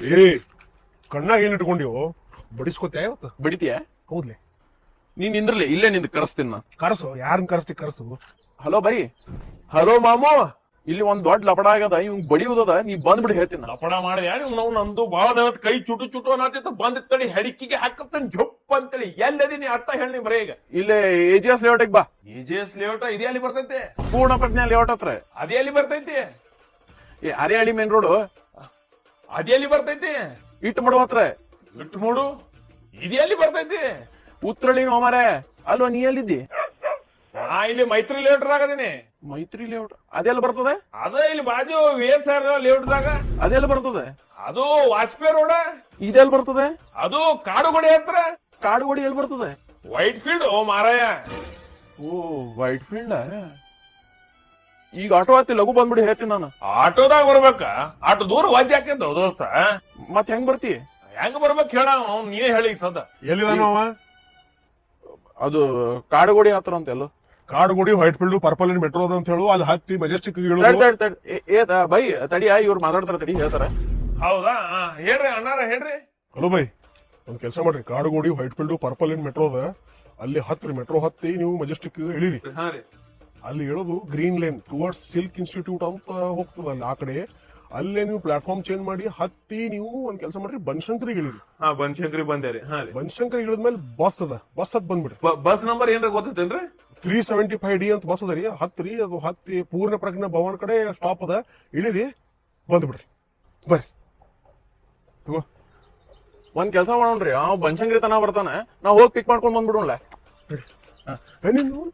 ಏ ಕಣ್ಣಾಗ ಏನ್ ಇಟ್ಕೊಂಡಿವೋ ಬಡಿಸ್ಕೊತ್ಯಾ ಇವತ್ತು ಬಿಡಿತೀಯ ಹೌದ್ಲೆ ನೀನ್ ನಿಂದ್ರಲಿ ಇಲ್ಲೇ ನಿಂದ ಕರೆಸ್ತೀನಿ ನಾ. ಕರ್ಸು ಯಾರನ್ನ ಕರ್ಸ್ತಿ ಕರ್ಸು. Hello bye. ಹಲೋ ಮಾಮು. ಇಲ್ಲಿ ಒಂದ್ ದೊಡ್ಡ ಲಪಡ ಆಗದ ಇವ್ ಬಡಿಯುವುದದ ನೀ ಬಂದ್ಬಿಡಿ ಹೇಳ್ತೀನಿ. ಲಪಡ ಮಾಡಿದ್ಯಾ ನೀವು? ನಾವು ನಂದು ಬಾಳ ದಿನ ಕೈ ಚುಟು ಚುಟು ಅನ್ನತ್ತಿತ್ತು, ಬಂದ್ ತಡಿ ಹೆಡಿಕಿಗೆ ಹಾಕತ್ತೇನೆ ಜೊಪ್ ಅಂತೇಳಿ. ಎಲ್ಲದೀನಿ ಅರ್ಥ ಹೇಳಿ ಬರೇ ಈಗ. ಇಲ್ಲೇ AGS ಲೇಔಟಿಗೆ ಬಾ. EJS ಲೇಔಟ್ ಇದೇ ಅಲ್ಲಿ ಬರ್ತೈತಿ? ಪೂರ್ಣ ಪ್ರಜ್ಞಾ ಲೇಔಟ್ ಹತ್ರ ಅದೇ ಅಲ್ಲಿ ಬರ್ತೈತಿ? ಅರೆಹಳ್ಳಿ ಮೇನ್ ರೋಡ್ ಅದೇ ಅಲ್ಲಿ ಬರ್ತೈತಿ? ಇಟ್ಟು ಮಾಡುವ ಹತ್ರ ಇಟ್ಟು ಮೂಡು ಇದೇ ಅಲ್ಲಿ ಬರ್ತೈತಿ? ಉತ್ರಳ್ಳಿ ಹೋಮಾರೆ ಅಲ್ವಾ ನೀ ಎಲ್ಲಿದ್ದಿ? ನಾ ಇಲ್ಲಿ ಮೈತ್ರಿ ಲೇಔಟ್ ಅದೀನಿ. ಮೈತ್ರಿ ಲೇಔಟ್ ಅದೆಲ್ಲ ಬರ್ತದೆ? ಅದ ಇಲ್ಲಿ ಬಾಜು VSR ಲೇಔಟ್ ದಾಗ. ಅದೆಲ್ಲ ಬರ್ತದೆ? ಅದು ವಾಜಪೇಯಿ ರೋಡ. ಇದೆಲ್ಲ ಬರ್ತದೆ? ಅದು ಕಾಡುಗೋಡಿ ಹತ್ರ. ಕಾಡುಗೋಡಿ ಎಲ್ಲಿ ಬರ್ತದೆ? White field. ಓ ಮಾರಾಯ, ಓ ವೈಟ್ ಫೀಲ್ಡ್. ಈಗ ಆಟೋ ಹತ್ತಿ ಲಘು ಬಂದ್ಬಿಡಿ ಹೇಳ್ತೀನಿ ನಾನು. ಆಟೋದಾಗ ಬರ್ಬೇಕ? ಆಟೋ ದೂರ ವಜ್ಜೆ ಹಾಕಿದ್ದ ದೋಸ್ತ. ಮತ್ ಹೆಂಗ್ ಬರ್ತಿ? ಹೆಂಗ್ ಬರ್ಬೇಕು ಹೇಳ, ನೀನೇ ಹೇಳಿ ಸದ. ಎಲ್ಲಿದಾನ ಅವ? ಅದು ಕಾಡುಗೋಡಿ ಹತ್ರ ಅಂತ ಎಲ್ಲೋ. Kadugodi Whitefield purple metro ಅಂತ ಹೇಳು. ಅಲ್ಲಿ ಹತ್ತಿ ಮೆಜೆಸ್ಟಿಕ್ ಬೈ ತಡಿಯಾ, ಇವ್ರು ಮಾತಾಡ್ತಾರ ತಡಿ ಹೇಳ್ತಾರ. ಹೌದಾ? ಹೇಳ್ರಿ ಅಣ್ಣಾರ ಹೇಳ್ರಿ. ಹಲೋ ಬೈ, ಒಂದ್ ಕೆಲಸ ಮಾಡ್ರಿ. Kadugodi Whitefield purple metro ಅದ, ಅಲ್ಲಿ ಹತ್ರಿ. ಮೆಟ್ರೋ ಹತ್ತಿ ನೀವು ಮೆಜೆಸ್ಟಿಕ್ ಇಳಿರಿ. ಹಾ ರೀ. ಅಲ್ಲಿ ಹೇಳೋದು green lane towards silk institute ಅಂತ ಹೋಗ್ತದ. ಅಲ್ಲಿ ಆ ಕಡೆ ಅಲ್ಲೇ ನೀವು ಪ್ಲಾಟ್ಫಾರ್ಮ್ ಚೇಂಜ್ ಮಾಡಿ ಹತ್ತಿ ನೀವು ಒಂದ್ ಕೆಲಸ ಮಾಡ್ರಿ, ಬನಶಂಕರಿಗೆ ಇಳಿರಿ. ಹಾ, ಬನಶಂಕರಿ ಬಂದೇರಿ. ಹಾ ರೀ. ಬನಶಂಕರಿ ಇಳಿದ್ಮೇಲೆ ಬಸ್ ಅದ, ಬಸ್ ಹತ್ ಬಂದ್ಬಿಡ್ರಿ. ಬಸ್ ನಂಬರ್ ಏನ್ರ ಗೊತ್ತೈತೇನ್ರಿ? 375D ಅಂತ ಬಸ್ ಅದ ರೀ. ಹತ್ರಿ, ಅದು ಹತ್ತಿ ಪೂರ್ಣ ಪ್ರಜ್ಞಾ ಭವನ್ ಕಡೆ ಸ್ಟಾಪ್ ಅದ, ಇಳಿರಿ, ಬಂದ್ಬಿಡ್ರಿ. ಬರ್ರಿ ತಗೋ. ಒಂದ್ ಕೆಲಸ ಮಾಡೋಣ್ರಿ, ಅವ್ ಬನಶಂಕರಿ ತನ ಬರ್ತಾನೆ, ನಾವ್ ಹೋಗಿ ಪಿಕ್ ಮಾಡ್ಕೊಂಡ್ ಬಂದ್ಬಿಡೋಣ. ಬನ್ನಿ ನೀವು.